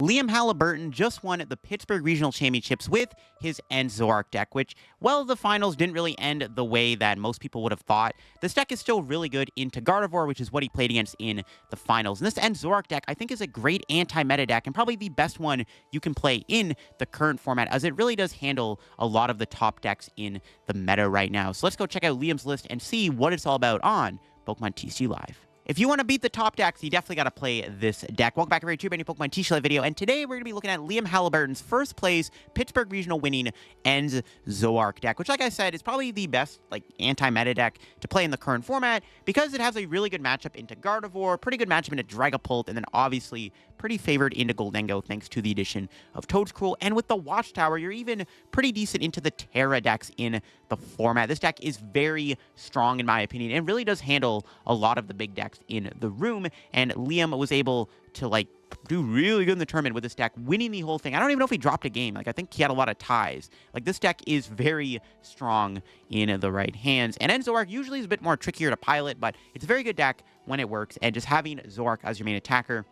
Liam Halliburton just won the Pittsburgh Regional Championships with his End Zoroark deck, which, well, the finals didn't really end the way that most people would have thought. This deck is still really good into Gardevoir, which is what he played against in the finals. And this End Zoroark deck, I think, is a great anti-meta deck and probably the best one you can play in the current format, as it really does handle a lot of the top decks in the meta right now. So let's go check out Liam's list and see what it's all about on Pokemon TCG Live. If you want to beat the top decks, you definitely got to play this deck. Welcome back to YouTube, any Pokemon TCG Live video, and today we're going to be looking at Liam Halliburton's first place Pittsburgh Regional winning End Zoroark deck, which, like I said, is probably the best anti-meta deck to play in the current format because it has a really good matchup into Gardevoir, pretty good matchup into Dragapult, and then obviously pretty favored into Gholdengo thanks to the addition of Toedscruel. And with the Watchtower, you're even pretty decent into the Tera decks in the format. This deck is very strong in my opinion and really does handle a lot of the big decks in the room, and Liam was able to do really good in the tournament with this deck, winning the whole thing. I don't even know if he dropped a game. I think he had a lot of ties. This deck is very strong in the right hands. And End Zoroark usually is a bit more trickier to pilot, but it's a very good deck when it works. And just having Zoroark as your main attacker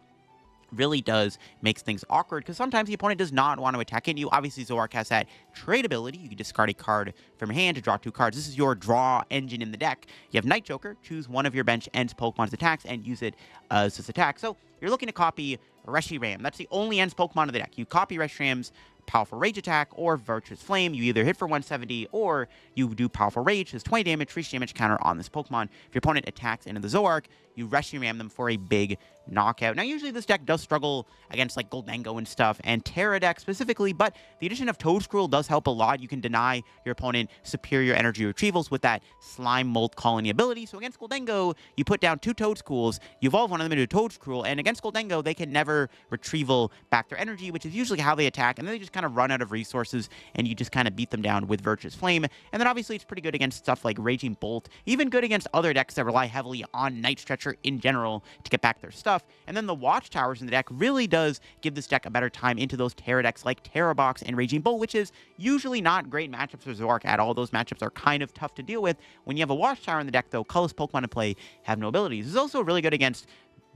really does makes things awkward because sometimes the opponent does not want to attack it. You obviously, Zoroark has that trade ability. You can discard a card from your hand to draw 2 cards. This is your draw engine in the deck. You have Night Joker, choose one of your bench Ends Pokemon's attacks and use it as this attack. So you're looking to copy Reshiram. That's the only Ends Pokemon in the deck. You copy Reshiram's powerful rage attack or Virtuous Flame. You either hit for 170 or you do powerful rage. There's 20 damage, reach damage counter on this Pokemon. If your opponent attacks into the Zoroark, you Reshiram them for a big knockout. Now, usually this deck does struggle against Gholdengo and stuff, and Tera deck specifically, but the addition of Toedscruel does help a lot. You can deny your opponent superior energy retrievals with that Slime Molt Colony ability. So against Gholdengo, you put down 2 Toedscruels, you evolve one of them into a Toedscruel, and against Gholdengo, they can never retrieval back their energy, which is usually how they attack, and then they just kind of run out of resources, and you just kind of beat them down with Virtuous Flame. And then obviously it's pretty good against stuff like Raging Bolt, even good against other decks that rely heavily on Night Stretcher in general to get back their stuff. And then the Watchtowers in the deck really does give this deck a better time into those Tera decks like Tera Box and Raging Bolt, which is usually not great matchups for Zoroark at all. Those matchups are kind of tough to deal with. When you have a Watchtower in the deck, though, colorless Pokemon to play have no abilities. This is also really good against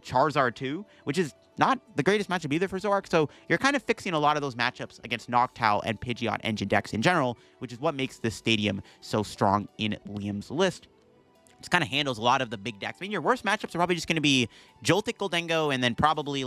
Charizard too, which is not the greatest matchup either for Zoroark, so you're kind of fixing a lot of those matchups against Noctowl and Pidgeot engine decks in general, which is what makes this stadium so strong in Liam's list. It kind of handles a lot of the big decks. I mean, your worst matchups are probably just going to be Joltik, Gholdengo, and then probably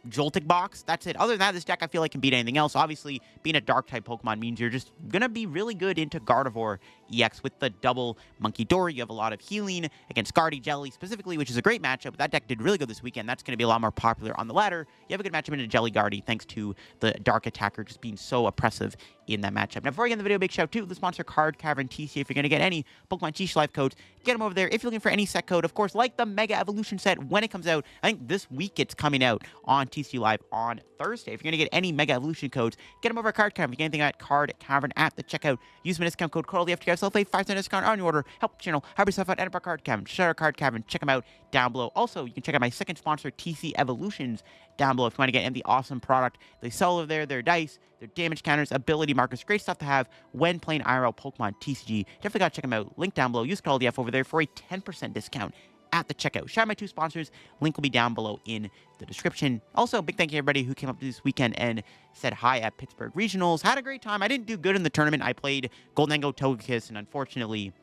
Joltik Box. That's it. Other than that, this deck I feel like can beat anything else. Obviously, being a Dark-type Pokemon means you're just going to be really good into Gardevoir EX with the double Munkidori. You have a lot of healing against Guardy Jelly specifically, which is a great matchup. That deck did really good this weekend. That's going to be a lot more popular on the ladder. You have a good matchup into Jelly Guardy thanks to the Dark attacker just being so oppressive in that matchup. Now, before I get in the video, big shout out to the sponsor, Card Cavern TCG. If you're going to get any Pokemon TCG Live codes, get them over there. If you're looking for any set code, of course, like the Mega Evolution set when it comes out. I think this week it's coming out on TCG Live on Thursday. If you're going to get any Mega Evolution codes, get them over at Card Cavern. If you get anything at Card Cavern at the checkout, use my discount code CORLDF to get yourself a 5% discount on your order. Help the channel, help yourself out, and our Card Cavern. Shout out Card Cavern. Check them out down below. Also, you can check out my second sponsor, TC Evolutions, down below if you want to get in the awesome product they sell over there. Their dice, their damage counters, ability markers, great stuff to have when playing IRL Pokemon TCG. Definitely got to check them out. Link down below. Use code LDF over there for a 10% discount at the checkout. Shout out my 2 sponsors. Link will be down below in the description. Also, big thank you to everybody who came up this weekend and said hi at Pittsburgh Regionals. Had a great time. I didn't do good in the tournament. I played Gholdengo, Togekiss, and unfortunately,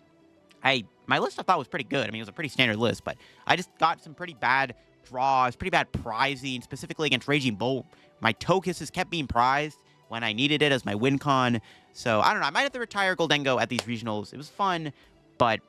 my list I thought was pretty good. I mean, it was a pretty standard list, but I just got some pretty bad draws, pretty bad prizing, specifically against Raging Bolt. My Togekiss kept being prized when I needed it as my win con. So, I don't know. I might have to retire Gholdengo at these regionals. It was fun, but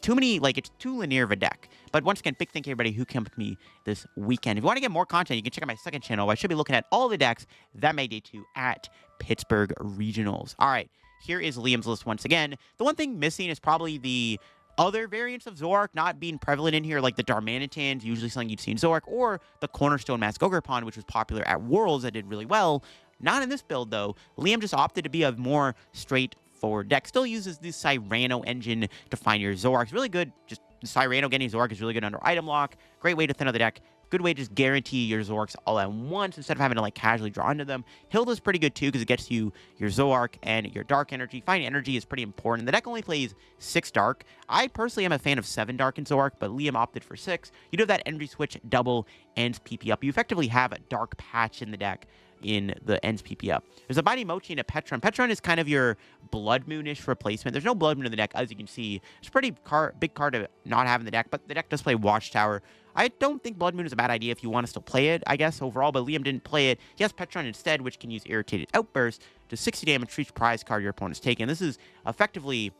too many, it's too linear of a deck. But once again, big thank you everybody who came with me this weekend. If you want to get more content, you can check out my second channel where I should be looking at all the decks that made day 2 at Pittsburgh Regionals. All right, here is Liam's list once again. The one thing missing is probably the other variants of Zoroark not being prevalent in here, like the Darmanitans, usually something you'd see in Zoroark, or the Cornerstone Mask Ogerpon, which was popular at Worlds that did really well. Not in this build, though. Liam just opted to be a more straightforward deck. Still uses the Cyrano engine to find your Zoroark. It's really good. Just Cyrano getting Zoroark is really good under item lock. Great way to thin out the deck. Good way to just guarantee your Zoroarks all at once instead of having to like casually draw into them. Hilda's pretty good too because it gets you your Zoroark and your Dark Energy. Finding energy is pretty important. The deck only plays 6 Dark. I personally am a fan of 7 Dark in Zoroark, but Liam opted for 6. You do have that Energy Switch double ends PP up. You effectively have a Dark Patch in the deck in the ends PP up. There's a Binding Mochi and a Pecharunt. Pecharunt is kind of your Blood Moonish replacement. There's no Blood Moon in the deck, as you can see. It's a pretty big card to not have in the deck, but the deck does play Watchtower. I don't think Blood Moon is a bad idea if you want to still play it, I guess, overall, but Liam didn't play it. He has Pecharunt instead, which can use Irritated Outburst to 60 damage for each prize card your opponent's taken. This is effectively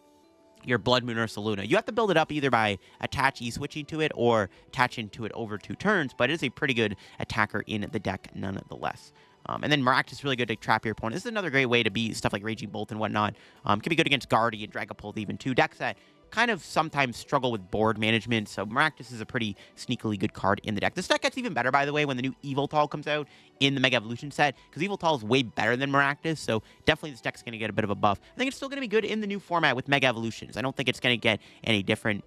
your Blood Moon Ursa Luna. You have to build it up either by attach E-switching to it or attaching to it over 2 turns, but it is a pretty good attacker in the deck nonetheless. And then Maractus is really good to trap your opponent. This is another great way to beat stuff like Raging Bolt and whatnot. Can be good against Guardian, Dragapult even too. Decks that kind of sometimes struggle with board management, so Maractus is a pretty sneakily good card in the deck. This deck gets even better, by the way, when the new Yveltal comes out in the Mega Evolution set, because Yveltal is way better than Maractus, so definitely this deck's going to get a bit of a buff. I think it's still going to be good in the new format with Mega Evolutions. I don't think it's going to get any different.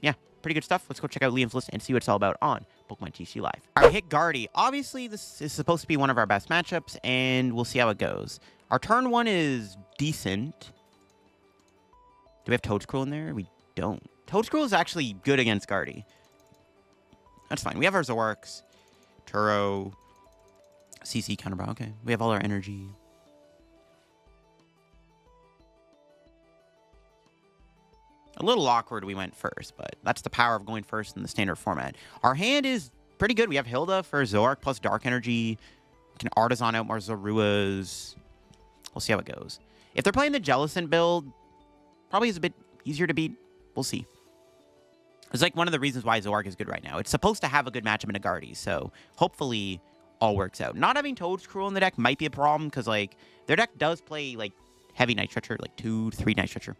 Yeah, pretty good stuff. Let's go check out Liam's list and see what it's all about on Pokemon TCG Live. All right, hit Guardy. Obviously, this is supposed to be one of our best matchups, and we'll see how it goes. Our turn 1 is decent. Do we have Toedscruel in there? We don't. Toedscruel is actually good against Guardy. That's fine. We have our Zoroarks, Turo, CC counterbar. Okay. We have all our energy. A little awkward we went first, but that's the power of going first in the standard format. Our hand is pretty good. We have Hilda for Zoroark plus Dark Energy. We can Artazon out more Zoruas. We'll see how it goes. If they're playing the Jellicent build, probably is a bit easier to beat. We'll see. It's like one of the reasons why Zoroark is good right now. It's supposed to have a good matchup in a Guardy, so hopefully all works out. Not having Toedscruel in the deck might be a problem, because like their deck does play like heavy Night Stretcher, like 2 to 3 Night Stretcher.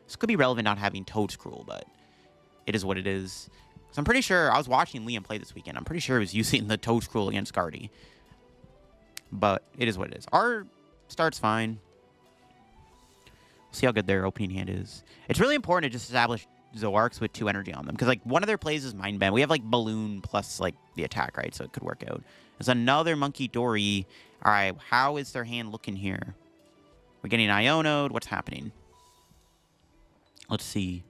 This could be relevant not having Toedscruel, but it is what it is. So I'm pretty sure, I was watching Liam play this weekend. I'm pretty sure he was using the Toedscruel against Guardy. But it is what it is. Our start's fine. See how good their opening hand is. It's really important to just establish Zoroarks with 2 energy on them, because like one of their plays is Mind Bend. We have like Balloon plus like the attack, right? So it could work out. There's another Munkidori. All right, how is their hand looking here? We're getting Iono'd. What's happening? Let's see.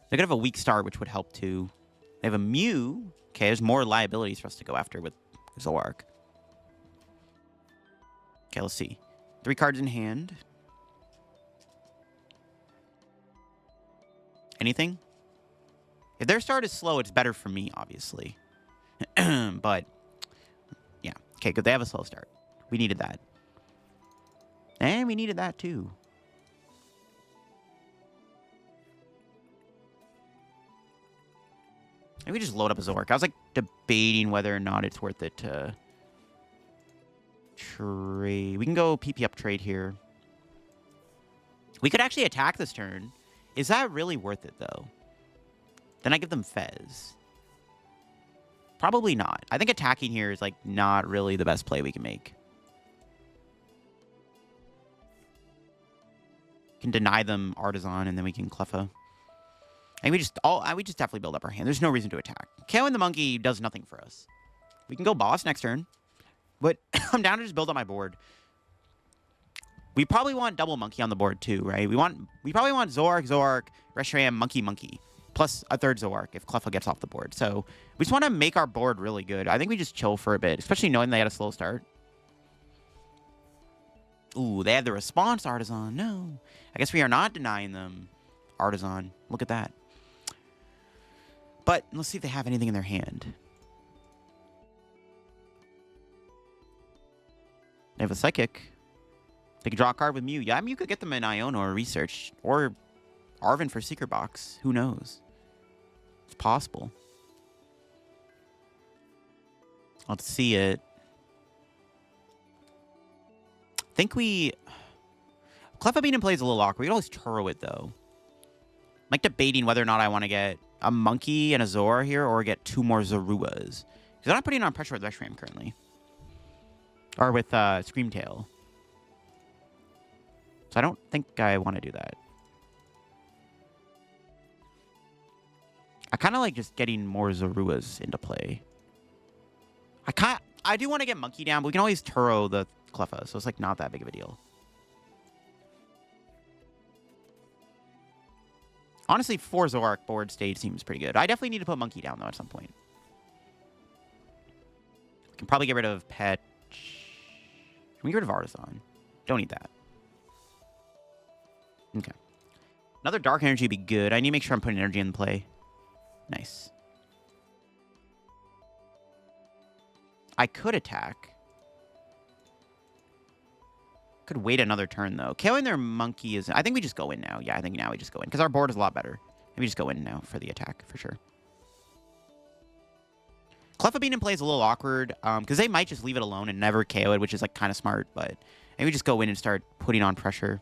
They could have a weak start, which would help too. They have a Mew. Okay, there's more liabilities for us to go after with Zoroark. Okay, let's see. 3 cards in hand. Anything? If their start is slow, it's better for me, obviously. But, yeah. Okay, good. They have a slow start. We needed that. And we needed that, too. Maybe just load up a Zoroark. I was, like, debating whether or not it's worth it to trade. We can go PP up trade here. We could actually attack this turn. Is that really worth it, though? Then I give them Fez. Probably not. I think attacking here is, like, not really the best play we can make. Can deny them Artazon, and then we can Cleffa. And we just definitely build up our hand. There's no reason to attack. KOing the monkey does nothing for us. We can go boss next turn. But I'm down to just build up my board. We probably want double monkey on the board too, right? We probably want Zoroark, Reshiram, monkey, plus a third Zoroark if Cleffa gets off the board. So we just want to make our board really good. I think we just chill for a bit, especially knowing they had a slow start. Ooh, they had the response Artazon. No. I guess we are not denying them Artazon. Look at that. But let's see if they have anything in their hand. They have a Psychic. They can draw a card with Mew. Yeah, I mean, you could get them in Iono or Research. Or Arven for Secret Box. Who knows? It's possible. Let's see it. I think we... Cleffa Bean plays a little awkward. We can always Turo it, though. I'm like debating whether or not I want to get a Monkey and a Zora here or get 2 more Zoruas. Because I'm not putting on pressure with Reshiram currently. Or with Screamtail. So I don't think I want to do that. I kind of like just getting more Zoruas into play. I do want to get Monkey down, but we can always Turo the Cleffa, so it's like not that big of a deal. Honestly, 4 Zoroark board stage seems pretty good. I definitely need to put Monkey down, though, at some point. We can probably get rid of Can we get rid of Artazon? Don't need that. Okay. Another Dark Energy would be good. I need to make sure I'm putting energy in play. Nice. I could attack. Could wait another turn, though. KOing their Monkey is... I think we just go in now. Yeah, I think now we just go in. Because our board is a lot better. Maybe just go in now for the attack, for sure. Cleffa being in play is a little awkward. Because they might just leave it alone and never KO it, which is like kind of smart. But maybe just go in and start putting on pressure.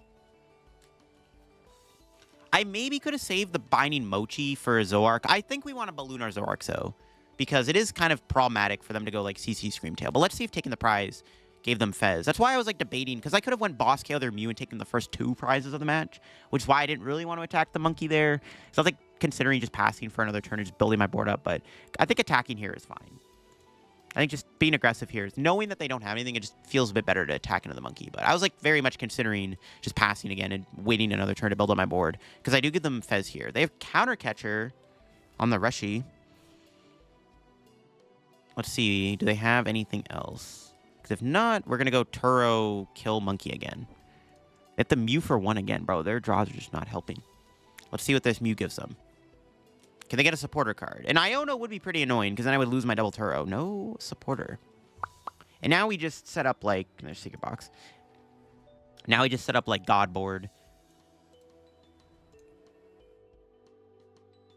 I maybe could have saved the Binding Mochi for Zoroark. I think we want to balloon our Zoroark, though. Because it is kind of problematic for them to go like CC Screamtail. But let's see if taking the prize gave them Fez. That's why I was like debating, because I could have went Boss KO their Mew and taken the first 2 prizes of the match, which is why I didn't really want to attack the Monkey there. So I was like considering just passing for another turn and just building my board up, but I think attacking here is fine. I think just being aggressive here is knowing that they don't have anything, it just feels a bit better to attack into the Monkey. But I was like very much considering just passing again and waiting another turn to build up my board, because I do give them Fez here. They have Counter Catcher on the Reshi. Let's see, do they have anything else? If not, we're going to go Turo, kill Monkey again. Hit the Mew for 1 again, bro. Their draws are just not helping. Let's see what this Mew gives them. Can they get a supporter card? And Iono would be pretty annoying, because then I would lose my double Turo. No supporter. And now we just set up, like... There's Secret Box. Now we just set up, like, God board.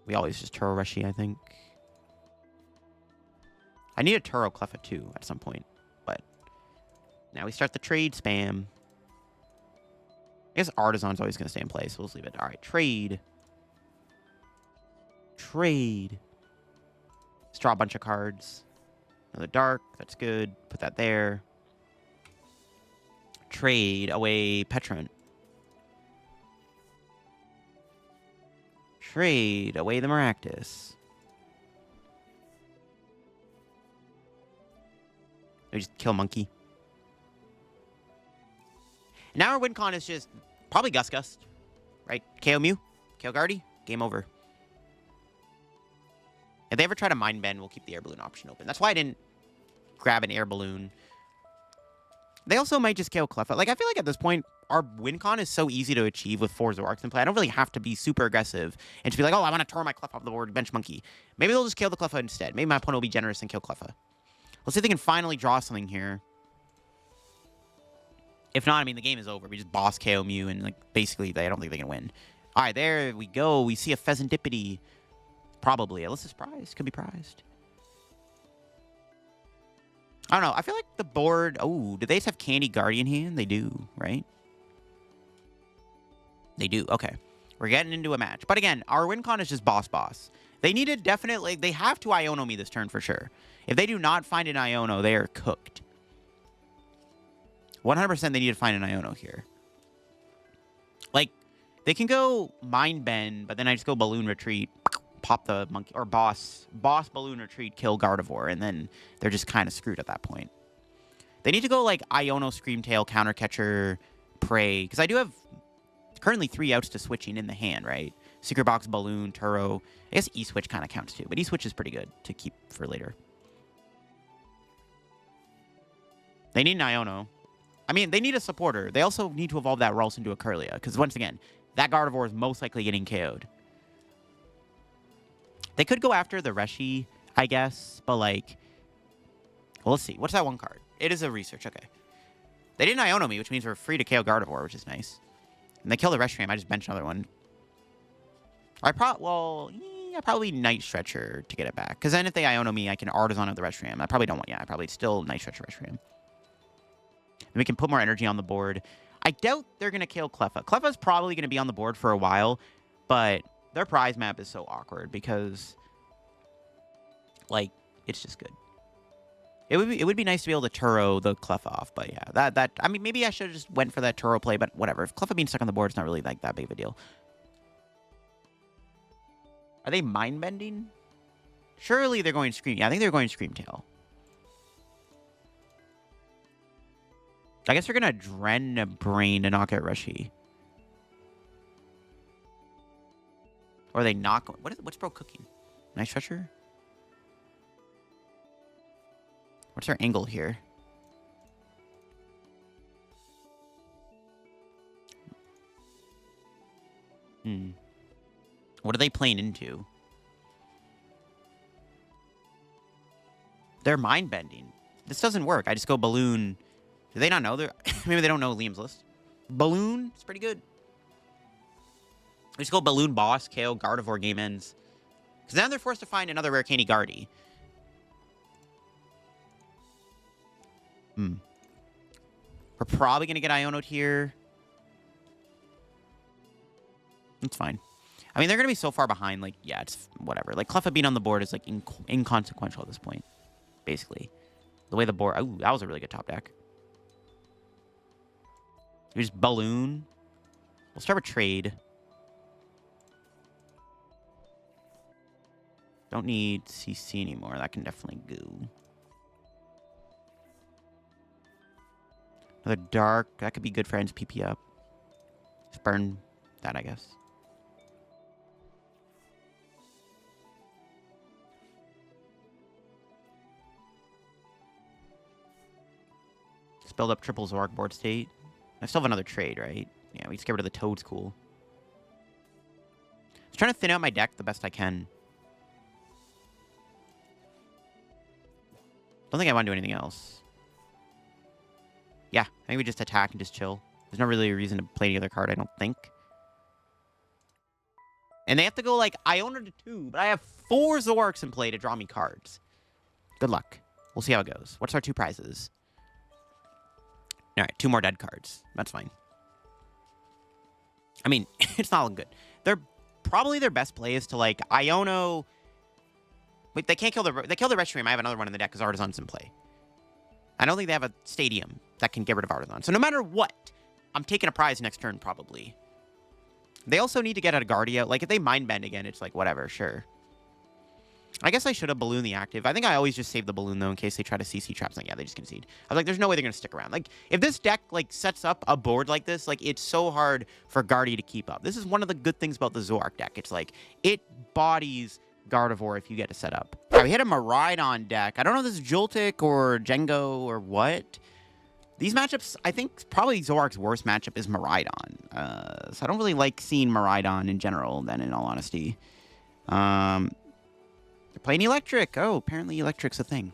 We always just Turo Reshi, I think. I need a Turo Cleffa, too, at some point. Now we start the trade spam. I guess Artazon's always going to stay in place, so we'll just leave it. All right, trade. Trade. Let's draw a bunch of cards. Another dark, that's good. Put that there. Trade away Pecharunt. Trade away the Maractus. We just kill Monkey. Now our win con is just probably Gust, right? KO Mew, KO Guardy, game over. If they ever try to Mind Bend, we'll keep the Air Balloon option open. That's why I didn't grab an Air Balloon. They also might just KO Cleffa. Like, I feel like at this point, our win con is so easy to achieve with 4 Zoroarks in play. I don't really have to be super aggressive and just be like, oh, I want to Turo my Cleffa off the board, bench Monkey. Maybe they'll just kill the Cleffa instead. Maybe my opponent will be generous and kill Cleffa. Let's see if they can finally draw something here. If not, I mean, the game is over. We just boss KO Mew, and, like, basically, I don't think they can win. All right, there we go. We see a Fezandipiti. Probably. Unless it's prized. Could be prized. I don't know. I feel like the board... Oh, do they just have Candy Guardian hand? They do, right? They do. Okay. We're getting into a match. But again, our win con is just boss. They need to definitely... They have to Iono me this turn for sure. If they do not find an Iono, they are cooked. 100% they need to find an Iono here. Like, they can go Mind Bend, but then I just go Balloon Retreat, pop the Monkey, or Boss Balloon Retreat, kill Gardevoir, and then they're just kind of screwed at that point. They need to go, like, Iono Screamtail, Counter Catcher, Prey, because I do have currently 3 outs to switching in the hand, right? Secret Box, Balloon, Turo. I guess E-Switch kind of counts too, but E-Switch is pretty good to keep for later. They need an Iono. I mean, they need a supporter. They also need to evolve that Ralts into a Kirlia, because once again, that Gardevoir is most likely getting KO'd. They could go after the Reshi, I guess, but like... Well, let's see. What's that one card? It is a research, okay. They didn't Iono me, which means we're free to KO Gardevoir, which is nice. And they kill the Reshiram. I just bench another one. I probably Night Stretcher to get it back. Because then if they Iono me, I can Artazon of the Reshiram. I probably don't want... Yeah, I probably still Night Stretcher Reshiram. And we can put more energy on the board. I doubt they're going to kill Cleffa. Cleffa's probably going to be on the board for a while, but their prize map is so awkward because, like, it's just good. It would be nice to be able to Turo the Cleffa off, but yeah, I mean, maybe I should have just went for that Turo play, but whatever. If Cleffa being stuck on the board is not really like that big of a deal. Are they mind bending? Surely they're going Scream. Yeah, I think they're going Scream Tail. I guess they're gonna Dren Brain to knock out Rushy. Or are they not going? What's bro cooking? Night Stretcher? What's our angle here? What are they playing into? They're mind bending. This doesn't work. I just go Balloon. Do they not know? Maybe they don't know Liam's list. Balloon? It's pretty good. I just go Balloon Boss, KO, Gardevoir, game ends. Because now they're forced to find another rare candy Guardy. We're probably going to get Iono'd here. It's fine. I mean, they're going to be so far behind. Like, yeah, it's whatever. Like, Cleffa being on the board is, like, inconsequential at this point. Basically. The way the board... Oh, that was a really good top deck. Here's Balloon. We'll start with Trade. Don't need CC anymore. That can definitely go. Another Dark. That could be good for ends PP up. Just burn that, I guess. Just build up triple Zoroark board state. I still have another trade, right? Yeah, we just get rid of the Toedscool. Just trying to thin out my deck the best I can. Don't think I want to do anything else. Yeah, I think we just attack and just chill. There's no really reason to play any other card, I don't think. And they have to go, like, Iono to 2, but I have 4 Zoroarks in play to draw me cards. Good luck. We'll see how it goes. What's our 2 prizes? Alright, 2 more dead cards. That's fine. I mean, it's not looking good. They're probably their best play is to, like, Iono... Wait, they can't kill the... They kill the Reshiram. I have another one in the deck because Artazon's in play. I don't think they have a stadium that can get rid of Artazon. So no matter what, I'm taking a prize next turn, probably. They also need to get out of Guardia. Like, if they Mind Bend again, it's like, whatever, sure. I guess I should have Balloon the active. I think I always just save the Balloon, though, in case they try to CC traps. Like, yeah, they just concede. I was like, there's no way they're going to stick around. Like, if this deck, like, sets up a board like this, like, it's so hard for Guardia to keep up. This is one of the good things about the Zoroark deck. It's like, it bodies Gardevoir if you get to set up. All right, we hit a Miraidon deck. I don't know if this is Joltik or Jengo or what. These matchups, I think probably Zoroark's worst matchup is Miraidon. So I don't really like seeing Miraidon in general, then, in all honesty. They're playing Electric. Oh, apparently Electric's a thing.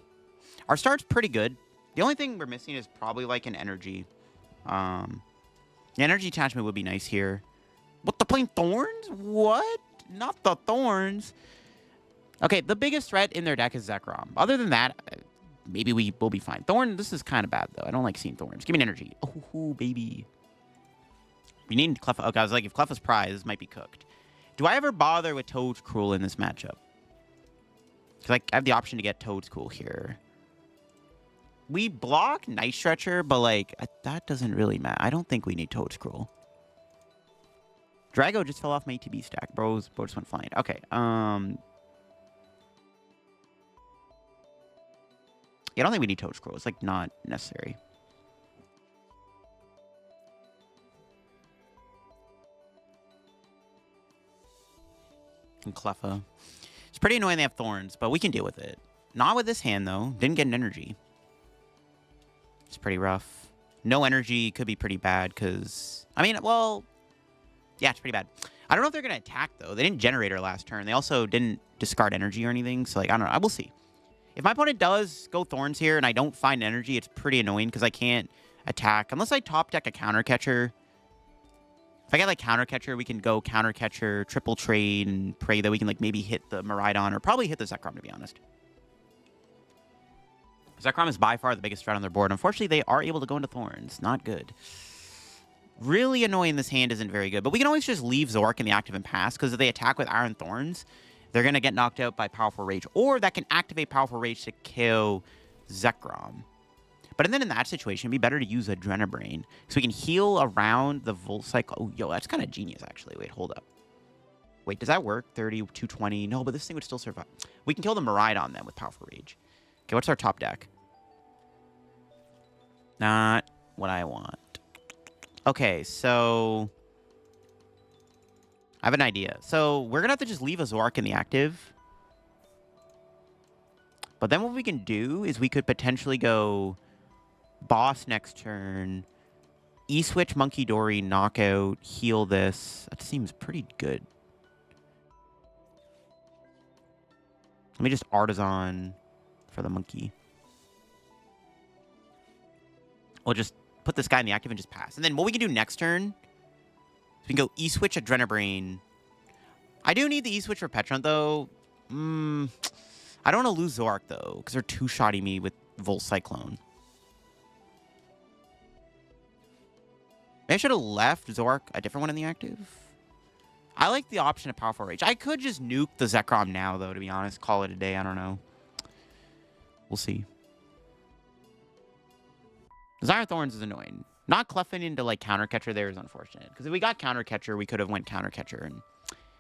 Our start's pretty good. The only thing we're missing is probably like an Energy. The Energy attachment would be nice here. What, they're playing Thorns? What? Not the Thorns. Okay, the biggest threat in their deck is Zekrom. Other than that, maybe we will be fine. Thorn, this is kind of bad, though. I don't like seeing Thorns. Give me an Energy. Oh, baby. We need Cleffa. Okay, I was like, if Cleffa's prize, this might be cooked. Do I ever bother with Toedscruel in this matchup? Because I have the option to get Toedscool here. We block Night Stretcher, but, like, that doesn't really matter. I don't think we need Toedscruel. Drago just fell off my ATB stack. Bro just went flying. Okay, yeah, I don't think we need Toedscruel. It's, like, not necessary. And Cleffa. It's pretty annoying they have Thorns, but we can deal with it. Not with this hand, though. Didn't get an Energy. It's pretty rough. No Energy could be pretty bad, because... I mean, well... Yeah, it's pretty bad. I don't know if they're going to attack, though. They didn't Generator last turn. They also didn't discard Energy or anything, so, like, I don't know. I will see. If my opponent does go Thorns here and I don't find Energy, it's pretty annoying because I can't attack. Unless I top deck a Counter Catcher. If I get, like, Counter Catcher, we can go Counter Catcher, triple trade, and pray that we can, like, maybe hit the Miraidon or probably hit the Zekrom, to be honest. Zekrom is by far the biggest threat on their board. Unfortunately, they are able to go into Thorns. Not good. Really annoying this hand isn't very good. But we can always just leave Zoroark in the active and pass, because if they attack with Iron Thorns, they're going to get knocked out by Powerful Rage. Or that can activate Powerful Rage to kill Zekrom. But then in that situation, it'd be better to use Adrenabrain. So we can heal around the Volt Cycle. Oh, yo, that's kind of genius, actually. Wait, hold up. Wait, does that work? 30, 220. No, but this thing would still survive. We can kill the Miraidon then with Powerful Rage. Okay, what's our top deck? Not what I want. Okay, so I have an idea. So we're going to have to just leave a Zoroark in the active. But then what we can do is we could potentially go Boss next turn, E-Switch Munkidori, Knockout, heal this. That seems pretty good. Let me just Artazon for the monkey. We'll just put this guy in the active and just pass. And then what we can do next turn is we can go E-Switch Adrenabrain. I do need the E-Switch for Pecharunt, though. I don't want to lose Zoroark, though, because they're two-shotting me with Volt Cyclone. Maybe I should have left Zoroark a different one in the active. I like the option of Powerful Rage. I could just nuke the Zekrom now, though, to be honest. Call it a day. I don't know. We'll see. Desire Thorns is annoying. Not Cleffing into, like, Counter Catcher there is unfortunate. Because if we got Counter Catcher, we could have went Counter Catcher and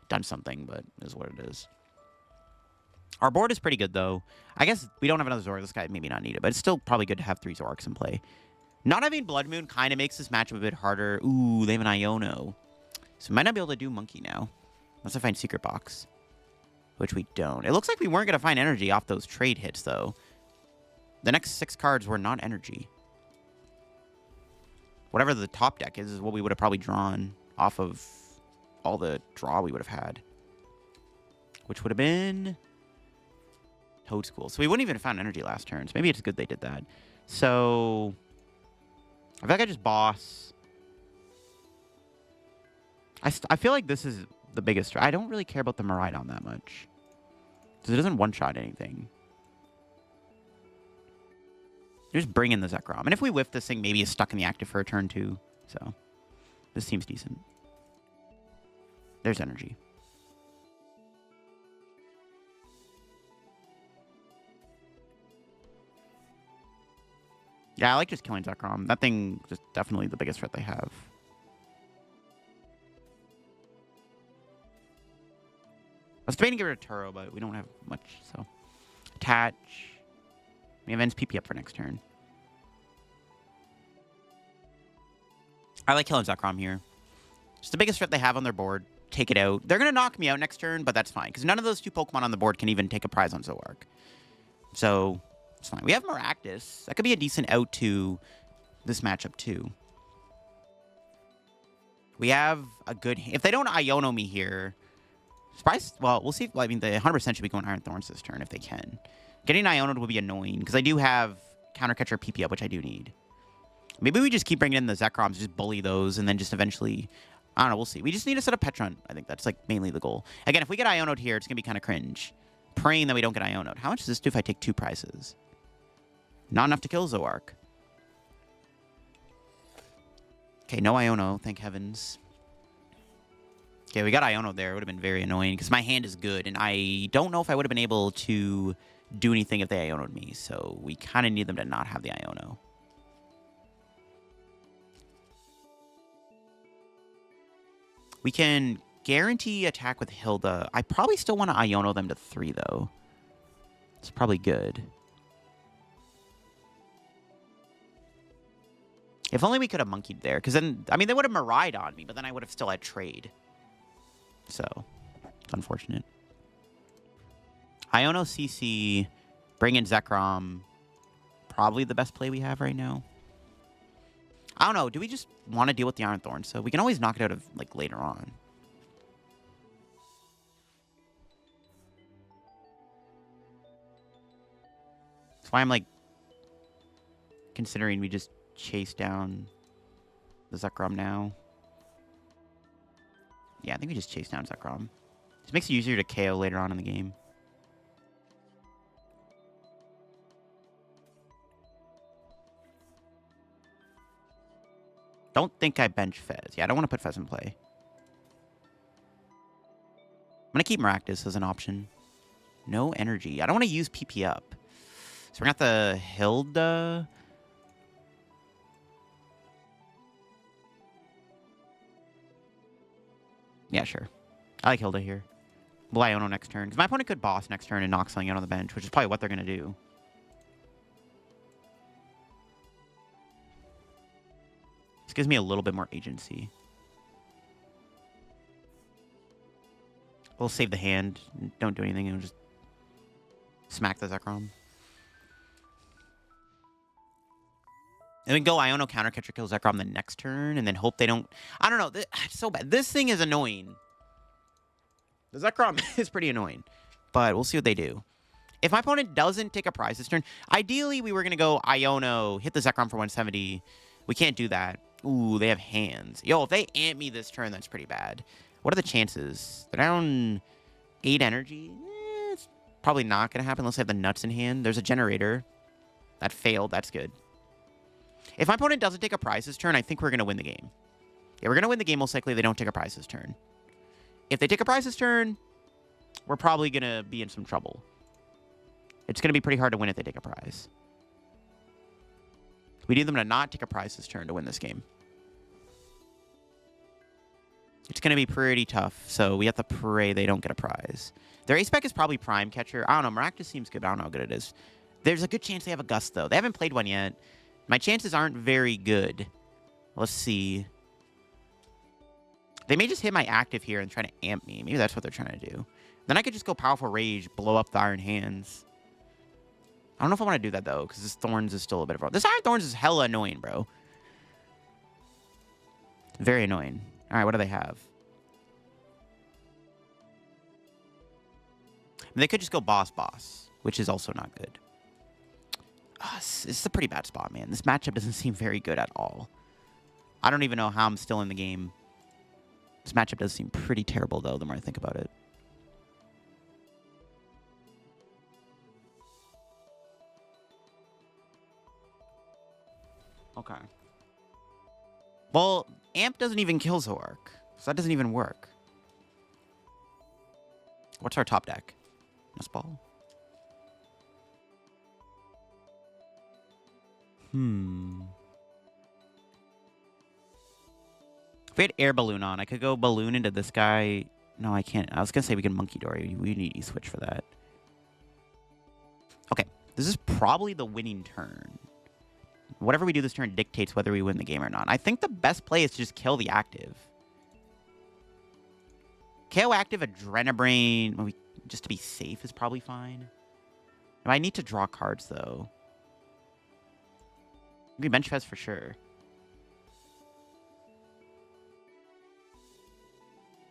done something, but it is what it is. Our board is pretty good, though. I guess we don't have another Zoroark. This guy maybe not needed, but it's still probably good to have 3 Zoroarks in play. Not having Blood Moon kind of makes this matchup a bit harder. Ooh, they have an Iono. So we might not be able to do Monkey now. Unless I find Secret Box. Which we don't. It looks like we weren't going to find energy off those trade hits, though. The next 6 cards were not energy. Whatever the top deck is what we would have probably drawn off of all the draw we would have had. Which would have been Toedscool. So we wouldn't even have found energy last turn. So maybe it's good they did that. So I feel like I just boss. I feel like this is the biggest. I don't really care about the Miraidon that much. Because it doesn't one-shot anything. Just bring in the Zekrom. And if we whiff this thing, maybe it's stuck in the active for a turn too. So this seems decent. There's energy. Yeah, I like just killing Zekrom. That thing is definitely the biggest threat they have. I was debating to get rid of Turo, but we don't have much, so. Attach. We have N's PP up for next turn. I like killing Zekrom here. Just the biggest threat they have on their board. Take it out. They're going to knock me out next turn, but that's fine. Because none of those 2 Pokemon on the board can even take a prize on Zoroark. So, it's fine. We have Maractus. That could be a decent out to this matchup, too. We have a good... If they don't Iono me here... Surprise? Well, we'll see. Well, I mean, they 100% should be going Iron Thorns this turn if they can. Getting Iono would be annoying, because I do have Counter Catcher PP up, which I do need. Maybe we just keep bringing in the Zekroms, just bully those, and then just eventually... I don't know, we'll see. We just need to set up Pecharunt. I think that's, like, mainly the goal. Again, if we get Iono'd here, it's going to be kind of cringe. Praying that we don't get Iono'd. How much does this do if I take 2 prizes? Not enough to kill Zoroark. Okay, no Iono, thank heavens. Okay, we got Iono there. It would have been very annoying because my hand is good, and I don't know if I would have been able to do anything if they Iono'd me, so we kind of need them to not have the Iono. We can guarantee attack with Hilda. I probably still want to Iono them to 3, though. It's probably good. If only we could have monkeyed there, because then, I mean, they would have Miraidon me, but then I would have still had trade. So, it's unfortunate. Iono CC, bring in Zekrom. Probably the best play we have right now. I don't know. Do we just want to deal with the Iron Thorn? So we can always knock it out of, like, later on. That's why I'm, like, considering we just chase down the Zekrom now. Yeah, I think we just chase down Zekrom. This makes it easier to KO later on in the game. Don't think I bench Fez. Yeah, I don't want to put Fez in play. I'm going to keep Maractus as an option. No energy. I don't want to use PP up. So we're going to have the Hilda. Yeah, sure. I like Hilda here. Will Iono next turn. Because my opponent could boss next turn and knock something out on the bench, which is probably what they're going to do. This gives me a little bit more agency. We'll save the hand. Don't do anything. It'll just smack the Zekrom. And then go Iono counter catcher, kill Zekrom the next turn, and then hope they don't... I don't know. It's so bad. This thing is annoying. The Zekrom is pretty annoying. But we'll see what they do. If my opponent doesn't take a prize this turn, ideally we were going to go Iono, hit the Zekrom for 170. We can't do that. Ooh, they have hands. Yo, if they amp me this turn, that's pretty bad. What are the chances? They're down 8 energy. It's probably not going to happen unless they have the nuts in hand. There's a generator. That failed. That's good. If my opponent doesn't take a prize this turn, I think we're going to win the game. Yeah, we're going to win the game most likely if they don't take a prize this turn. If they take a prize this turn, we're probably going to be in some trouble. It's going to be pretty hard to win if they take a prize. We need them to not take a prize this turn to win this game. It's going to be pretty tough, so we have to pray they don't get a prize. Their ace-spec is probably Prime Catcher. I don't know. Maractus seems good, but I don't know how good it is. There's a good chance they have a Gust, though. They haven't played one yet. My chances aren't very good. Let's see. They may just hit my active here and try to amp me. Maybe that's what they're trying to do. Then I could just go Powerful Rage, blow up the Iron Hands. I don't know if I want to do that, though, because this Thorns is still a bit of a... This Iron Thorns is hella annoying, bro. Very annoying. All right, what do they have? They could just go Boss, which is also not good. This is a pretty bad spot, man. This matchup doesn't seem very good at all. I don't even know how I'm still in the game. This matchup does seem pretty terrible, though, the more I think about it. Okay. Well, Amp doesn't even kill Zoroark, so that doesn't even work. What's our top deck? Nest Ball? If we had Air Balloon on, I could go Balloon into this guy. No, I can't. I was going to say we can Munkidori. We need E-Switch for that. Okay. This is probably the winning turn. Whatever we do this turn dictates whether we win the game or not. I think the best play is to just kill the active. KO active, Adrenabrain, well, just to be safe is probably fine. I need to draw cards, though. Maybe bench Fez for sure.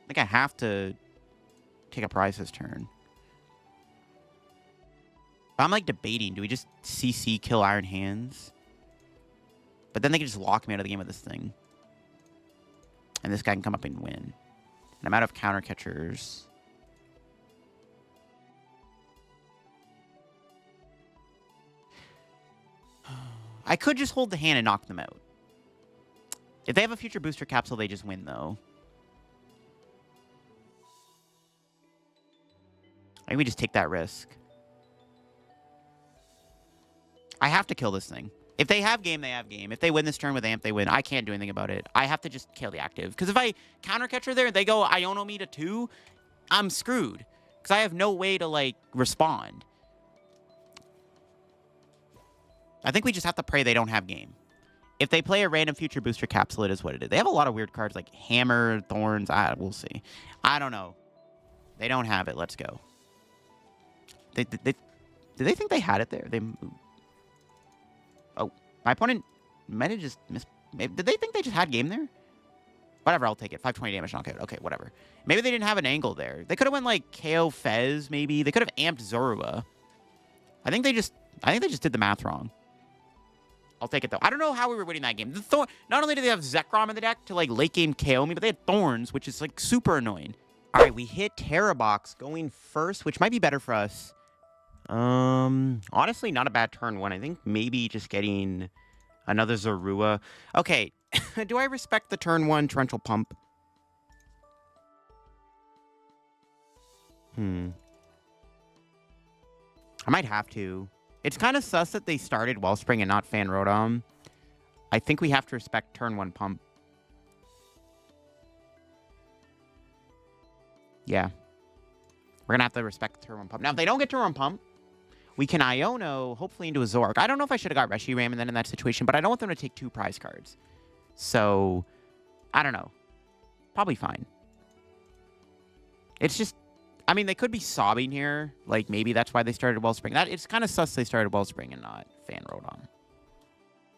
I think I have to take a prize this turn. I'm like debating, do we just CC kill Iron Hands? But then they can just lock me out of the game with this thing. And this guy can come up and win. And I'm out of counter catchers. I could just hold the hand and knock them out. If they have a future booster capsule, they just win, though. I think we just take that risk. I have to kill this thing. If they have game, they have game. If they win this turn with Amp, they win. I can't do anything about it. I have to just kill the active. Because if I counter catcher there and they go Iono me to 2, I'm screwed. Because I have no way to, like, respond. I think we just have to pray they don't have game. If they play a random future booster capsule, it is what it is. They have a lot of weird cards like Hammer, Thorns. We'll see. I don't know. They don't have it. Let's go. Did they think they had it there? Oh, my opponent might have just missed. Did they think they just had game there? Whatever, I'll take it. 520 damage knockout. Okay, whatever. Maybe they didn't have an angle there. They could have went like KO Fez, maybe. They could have amped Zorua. I think they just did the math wrong. I'll take it, though. I don't know how we were winning that game. Not only do they have Zekrom in the deck to, like, late game KO me, but they had Thorns, which is, like, super annoying. All right, we hit Tera Box going first, which might be better for us. Honestly, not a bad turn one. I think maybe just getting another Zorua. Okay, do I respect the turn 1 Torrential Pump? I might have to. It's kind of sus that they started Wellspring and not Fan Rotom. I think we have to respect turn 1 Pump. Yeah. We're going to have to respect the Turbo Pump. Now, if they don't get Turbo Pump, we can Iono, hopefully, into a Zoroark. I don't know if I should have got Reshiram and then in that situation, but I don't want them to take 2 prize cards. So, I don't know. Probably fine. It's just, I mean, they could be sobbing here. Like, maybe that's why they started Wellspring. It's kind of sus they started Wellspring and not Fan Rotom.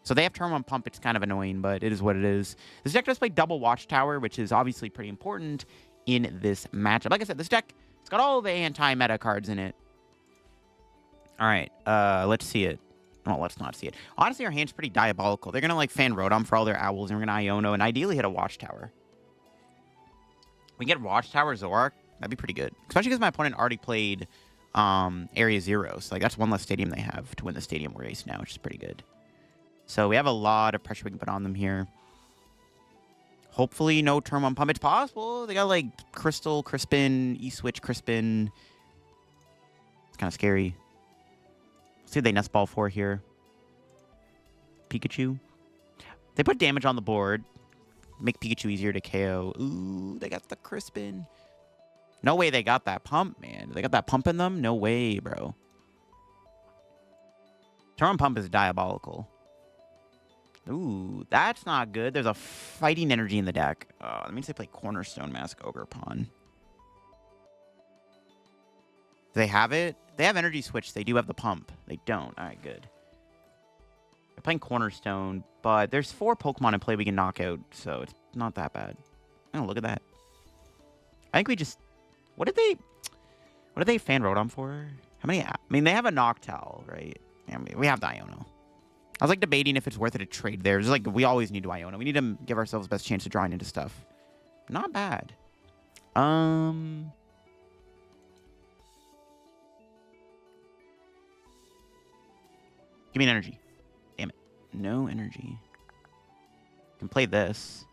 So they have Turbo Pump. It's kind of annoying, but it is what it is. This deck does play double Watchtower, which is obviously pretty important in this matchup. Like I said, this deck, it's got all the anti-meta cards in it. All right, let's see it. Well, let's not see it. Honestly, our hand's pretty diabolical. They're going to, like, Fan Rotom for all their Owls, and we're going to Iono, and ideally hit a Watchtower. We get Watchtower Zoroark, that'd be pretty good. Especially because my opponent already played Area 0, so, like, that's one less stadium they have to win the stadium race now, which is pretty good. So we have a lot of pressure we can put on them here. Hopefully no Turbo Pump. It's possible. They got, like, Crystal, Crispin, E-Switch, Crispin. It's kind of scary. Let's see what they Nest Ball for here. Pikachu. They put damage on the board. Make Pikachu easier to KO. Ooh, they got the Crispin. No way they got that pump, man. They got that pump in them? No way, bro. Turbo Pump is diabolical. Ooh, that's not good. There's a fighting energy in the deck. That means they play Cornerstone Mask Ogre Pawn. Do they have it? They have Energy Switch. They do have the pump. They don't. All right, good. They're playing Cornerstone, but there's 4 Pokemon in play we can knock out, so it's not that bad. Oh, look at that. I think we just... What did they Fan Rotom for? How many... I mean, they have a Noctowl, right? Yeah, we have the Iono. I was, like, debating if it's worth it to trade there. It's like, we always need to Iono. We need to give ourselves the best chance of drawing into stuff. Not bad. Give me an energy. Damn it. No energy. Can play this.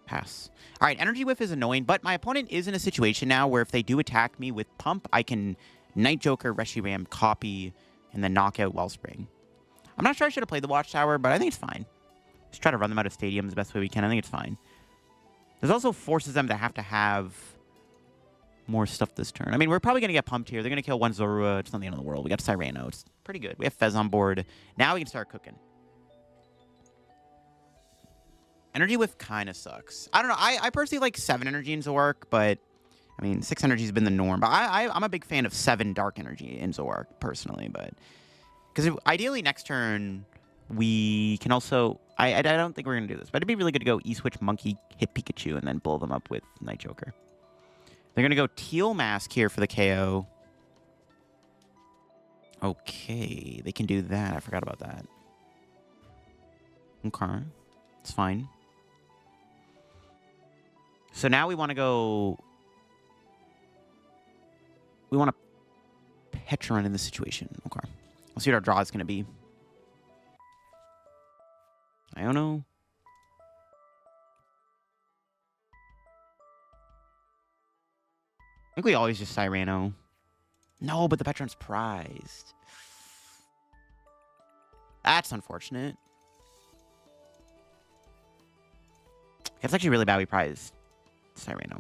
Pass. All right, Energy Whiff is annoying, but my opponent is in a situation now where if they do attack me with Pump, I can Night Joker, Reshiram, copy, and then knock out Wellspring. I'm not sure I should have played the Watchtower, but I think it's fine. Just try to run them out of stadiums the best way we can. I think it's fine. This also forces them to have more stuff this turn. I mean, we're probably going to get pumped here. They're going to kill one Zorua. It's not the end of the world. We got Cyrano. It's pretty good. We have Fez on board. Now we can start cooking. Energy Whiff kind of sucks. I don't know. I personally like 7 energy in Zoroark, but I mean, 6 energy has been the norm. But I'm a big fan of 7 dark energy in Zoroark, personally. But because ideally next turn, we can also... I don't think we're going to do this, but it'd be really good to go E-Switch Monkey, hit Pikachu, and then blow them up with Night Joker. They're going to go Teal Mask here for the KO. Okay, they can do that. I forgot about that. Okay, it's fine. So now we want to go... We want to Pecharunt in this situation. Okay. Let's see what our draw is going to be. I don't know. I think we always just Cyrano. No, but the Pecharunt's prized. That's unfortunate. It's actually really bad we prized Cyrano.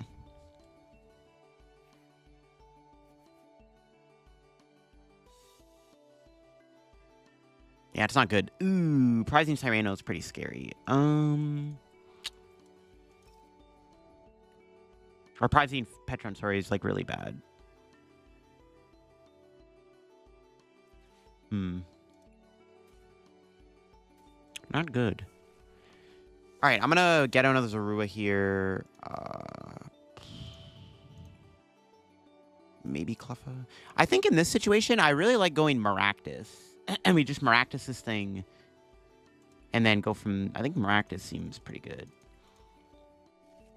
Yeah, it's not good. Ooh, prizing Cyrano is pretty scary. Or prizing Pecharunt, sorry, is like really bad. Not good. All right, I'm gonna get another Zorua here. Maybe Cleffa. I think in this situation, I really like going Maractus. And we just Maractus this thing. And then go from... I think Maractus seems pretty good.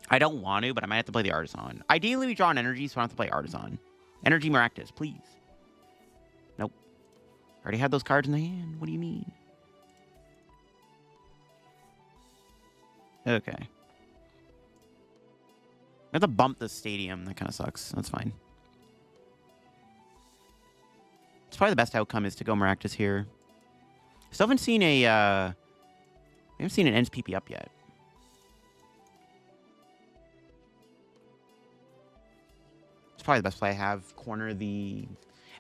I don't want to, but I might have to play the Artazon. Ideally, we draw an energy, so I don't have to play Artazon. Energy Maractus, please. Nope. Already had those cards in the hand. What do you mean? Okay. I have to bump the stadium. That kind of sucks. That's fine. It's probably the best outcome is to go Maractus here. Still haven't seen a... we haven't seen an NSPP up yet. probably the best play I have. Corner the...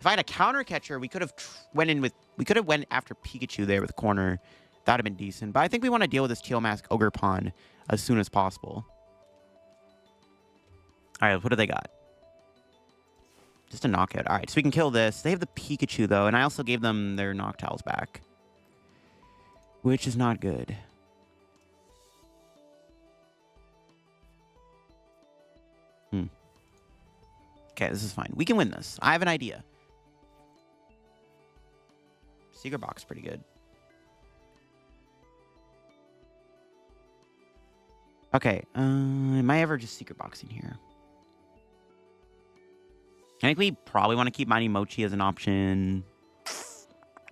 If I had a counter catcher, we could have went after Pikachu there with corner. That would have been decent. But I think we want to deal with this Teal Mask Ogre Pond as soon as possible. All right, what do they got? Just a knockout. All right, so we can kill this. They have the Pikachu, though, and I also gave them their Noctowls back, which is not good. Okay, this is fine. We can win this. I have an idea. Secret Box, pretty good. Okay, am I ever just Secret Boxing here? I think we probably want to keep Binding Mochi as an option.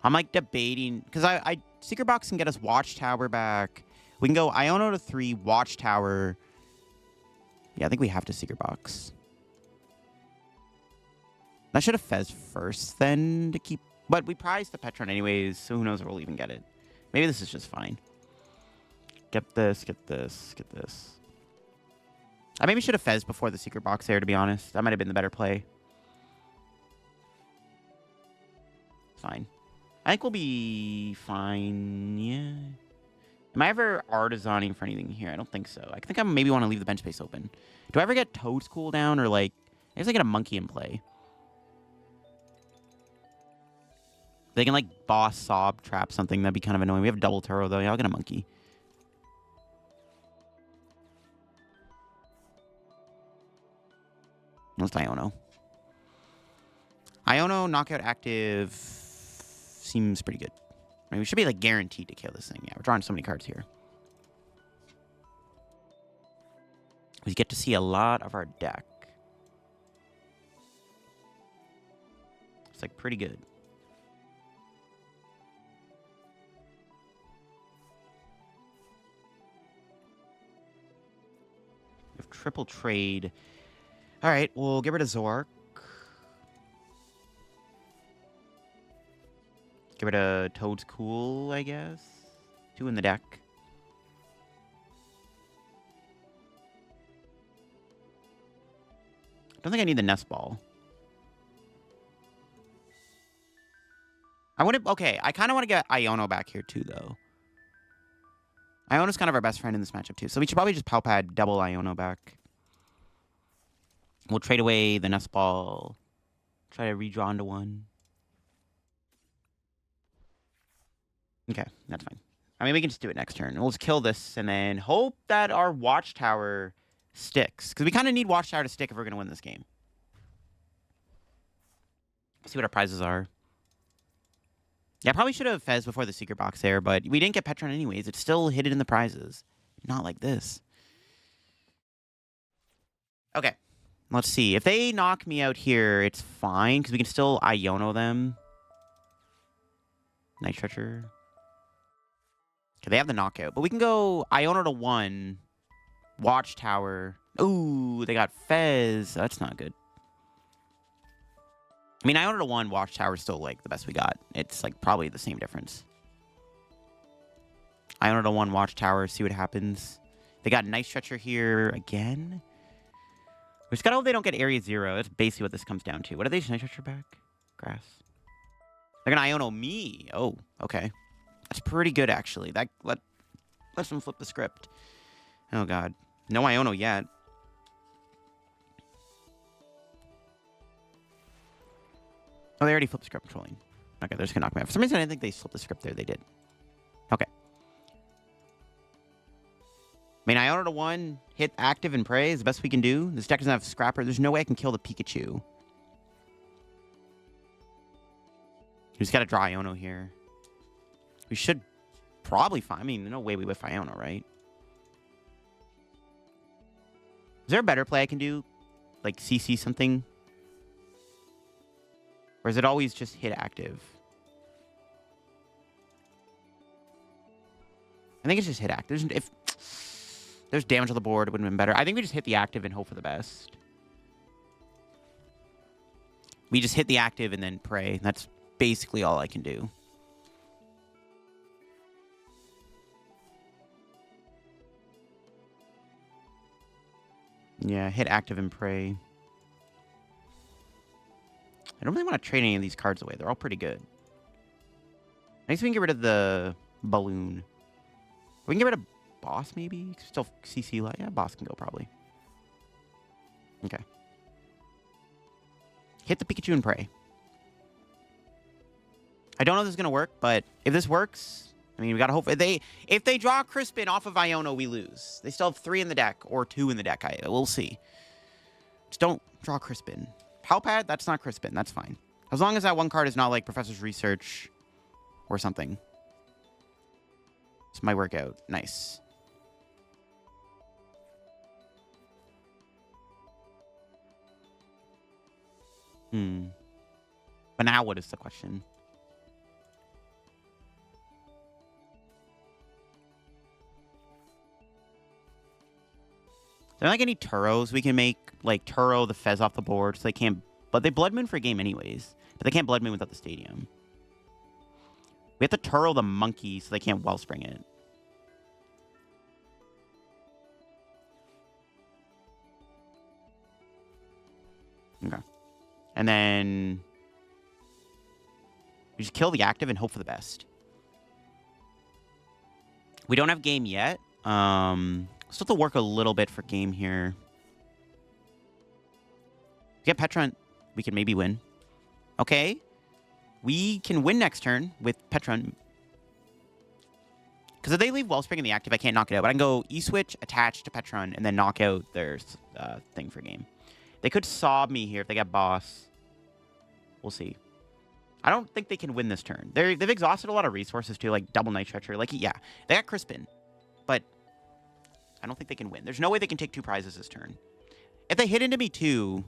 I'm like debating, because I Secret Box can get us Watchtower back. We can go Iono to 3, Watchtower. Yeah, I think we have to Secret Box. I should have Fez first, then, to keep... But we prized the Pecharunt anyways, so who knows if we'll even get it. Maybe this is just fine. Get this, get this, get this. I maybe should have Fez before the Secret Box there, to be honest. That might have been the better play. Fine. I think we'll be fine, yeah. Am I ever Artizoning for anything here? I don't think so. I think I maybe want to leave the bench space open. Do I ever get Toedscool down, or like... I guess I get a Monkey in play. They can, like, boss, sob, trap something. That'd be kind of annoying. We have double Turo, though. Yeah, I'll get a Monkey. Let's Iono. Iono, knockout active, seems pretty good. I mean, we should be, like, guaranteed to kill this thing. Yeah, we're drawing so many cards here. We get to see a lot of our deck. It's, like, pretty good. We have triple trade. All right, we'll get rid of Zoroark. Get rid of Toedscool, I guess. 2 in the deck. I don't think I need the Nest Ball. I want to... Okay, I kind of want to get Iono back here, too, though. Iono's kind of our best friend in this matchup, too. So we should probably just Pal Pad double Iono back. We'll trade away the Nest Ball. Try to redraw into 1. Okay, that's fine. I mean, we can just do it next turn. We'll just kill this and then hope that our Watchtower sticks. Because we kind of need Watchtower to stick if we're going to win this game. See what our prizes are. Yeah, I probably should have Fez before the Secret Box there, but we didn't get Pecharunt anyways. It's still hidden in the prizes. Not like this. Okay. Let's see. If they knock me out here, it's fine, because we can still Iono them. Night Stretcher. Okay, they have the knockout. But we can go Iono to 1. Watchtower. Ooh, they got Fez. That's not good. I mean, Iono to 1, Watchtower is still, like, the best we got. It's, like, probably the same difference. Iono to 1, Watchtower, see what happens. They got Night Stretcher here again. We just gotta hope they don't get Area 0. That's basically what this comes down to. What are they? Night Stretcher back? Grass. They're gonna Iono me. Oh, okay. That's pretty good, actually. That let's them flip the script. Oh, God. No Iono yet. Oh, they already flipped the script controlling. Okay, they're just gonna knock me out. For some reason, I didn't think they flipped the script there. They did. Okay. I mean, Iono to 1, hit active and pray is the best we can do. This deck doesn't have Scrapper. There's no way I can kill the Pikachu. We just gotta draw Iono here. We should probably find... I mean, no way we whiff Iono, right? Is there a better play I can do? Like, CC something? Or is it always just hit active? I think it's just hit active. If there's damage on the board, it would have been better. I think we just hit the active and hope for the best. We just hit the active and then pray. That's basically all I can do. Yeah, hit active and pray. I don't really want to trade any of these cards away. They're all pretty good. I guess we can get rid of the balloon. We can get rid of boss, maybe? Still CC light. Yeah, boss can go probably. Okay. Hit the Pikachu and pray. I don't know if this is going to work, but if this works, I mean, we got to hope. If they draw Crispin off of Iono, we lose. They still have 3 in the deck, or 2 in the deck. We'll see. Just don't draw Crispin. Pal Pad, that's not Crispin. That's fine. As long as that one card is not like Professor's Research or something. This might work out. Nice. But now what is the question? Are there like any Turos we can make? Like Turo, the Fez off the board, so they can't... But they Blood Moon for a game anyways. But they can't Blood Moon without the stadium. We have to Turo the monkey so they can't Wellspring it. Okay. And then... we just kill the active and hope for the best. We don't have game yet. Still have to work a little bit for game here. If we get Pecharunt, we can maybe win. Okay. We can win next turn with Pecharunt. Because if they leave Wellspring in the active, I can't knock it out. But I can go E-Switch, attach to Pecharunt, and then knock out their thing for game. They could sob me here if they get boss. We'll see. I don't think they can win this turn. They've exhausted a lot of resources too, like double Night Stretcher. Like, yeah, they got Crispin. But I don't think they can win. There's no way they can take 2 prizes this turn. If they hit into me too...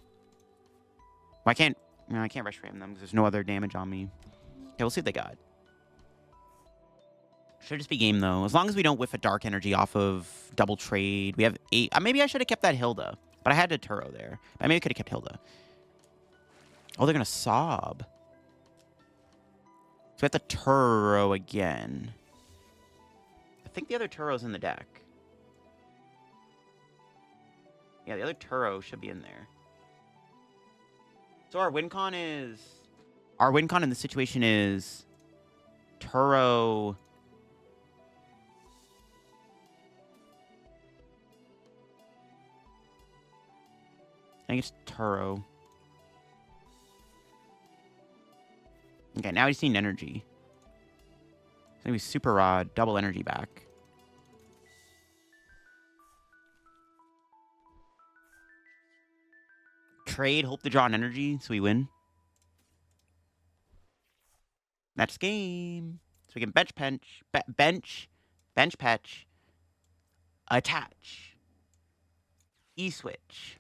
well, I can't Reshiram them because there's no other damage on me. Okay, we'll see what they got. Should just be game, though. As long as we don't whiff a Dark Energy off of double trade. We have 8... maybe I should have kept that Hilda. But I had a Turo there. But maybe I could have kept Hilda. Oh, they're going to sob. So we have to Turo again. I think the other Turo's in the deck. Yeah, the other Turo should be in there. So our win con is... our win con in this situation is... Turo... I think it's Turo. Okay, now he's seen energy. It's gonna be Super Rod, double energy back. Trade, hope to draw an energy, so we win. Next game. So we can bench Petch, attach, E-Switch,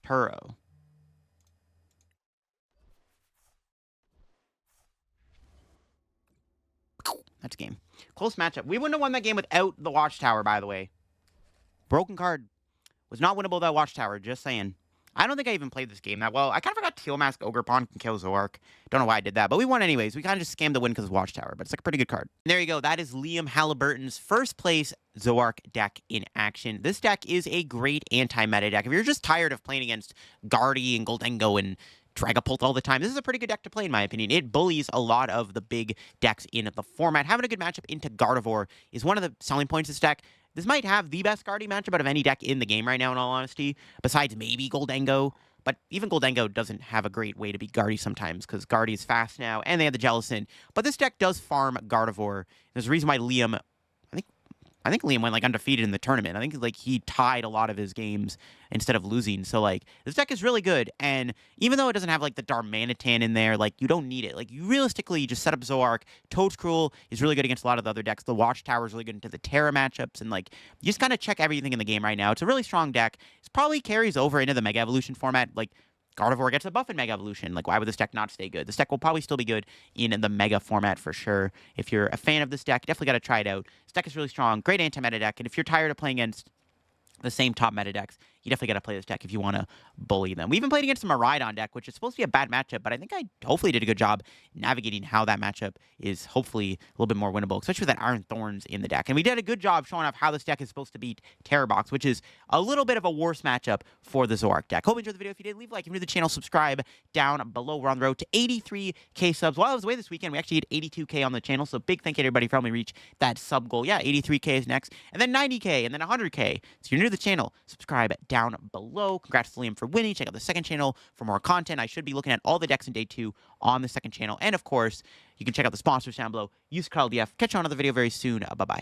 Turo. That's game. Close matchup. We wouldn't have won that game without the Watchtower, by the way. Broken card was not winnable without Watchtower, just saying. I don't think I even played this game that well. I kind of forgot Teal Mask Ogerpon can kill Zoroark. Don't know why I did that, but we won anyways. We kind of just scammed the win because of Watchtower, but it's like a pretty good card. And there you go. That is Liam Halliburton's first place Zoroark deck in action. This deck is a great anti-meta deck. If you're just tired of playing against Guardy and Goldengo and Dragapult all the time, this is a pretty good deck to play, in my opinion. It bullies a lot of the big decks in the format. Having a good matchup into Gardevoir is one of the selling points of this deck. This might have the best Guardy matchup out of any deck in the game right now, in all honesty, besides maybe Goldengo. But even Goldengo doesn't have a great way to beat Guardy sometimes, because Guardy is fast now, and they have the Jellicent. But this deck does farm Gardevoir. There's a reason why Liam... I think Liam went, like, undefeated in the tournament. I think, like, he tied a lot of his games instead of losing. So, like, this deck is really good. And even though it doesn't have, like, the Darmanitan in there, like, you don't need it. Like, you realistically just set up Zoroark. Toedscruel is really good against a lot of the other decks. The Watchtower is really good into the Tera matchups. And, like, you just kind of check everything in the game right now. It's a really strong deck. It probably carries over into the Mega Evolution format. Like, Gardevoir gets a buff in Mega Evolution. Like, why would this deck not stay good? This deck will probably still be good in the Mega format for sure. If you're a fan of this deck, definitely got to try it out. This deck is really strong. Great anti-meta deck. And if you're tired of playing against the same top meta decks, you definitely got to play this deck if you want to bully them. We even played against a Miraidon deck, which is supposed to be a bad matchup, but I think I hopefully did a good job navigating how that matchup is hopefully a little bit more winnable, especially with that Iron Thorns in the deck. And we did a good job showing off how this deck is supposed to beat Tera Box, which is a little bit of a worse matchup for the Zoroark deck. Hope you enjoyed the video. If you did, leave a like. If you're new to the channel, subscribe down below. We're on the road to 83K subs. While I was away this weekend, we actually hit 82K on the channel, so big thank you to everybody for helping me reach that sub goal. Yeah, 83K is next, and then 90K, and then 100K. So if you're new to the channel, subscribe down below. Congrats to Liam for winning. Check out the second channel for more content. I should be looking at all the decks in day 2 on the second channel. And of course, you can check out the sponsors down below. Use code LDF. Catch you on another video very soon. Bye-bye.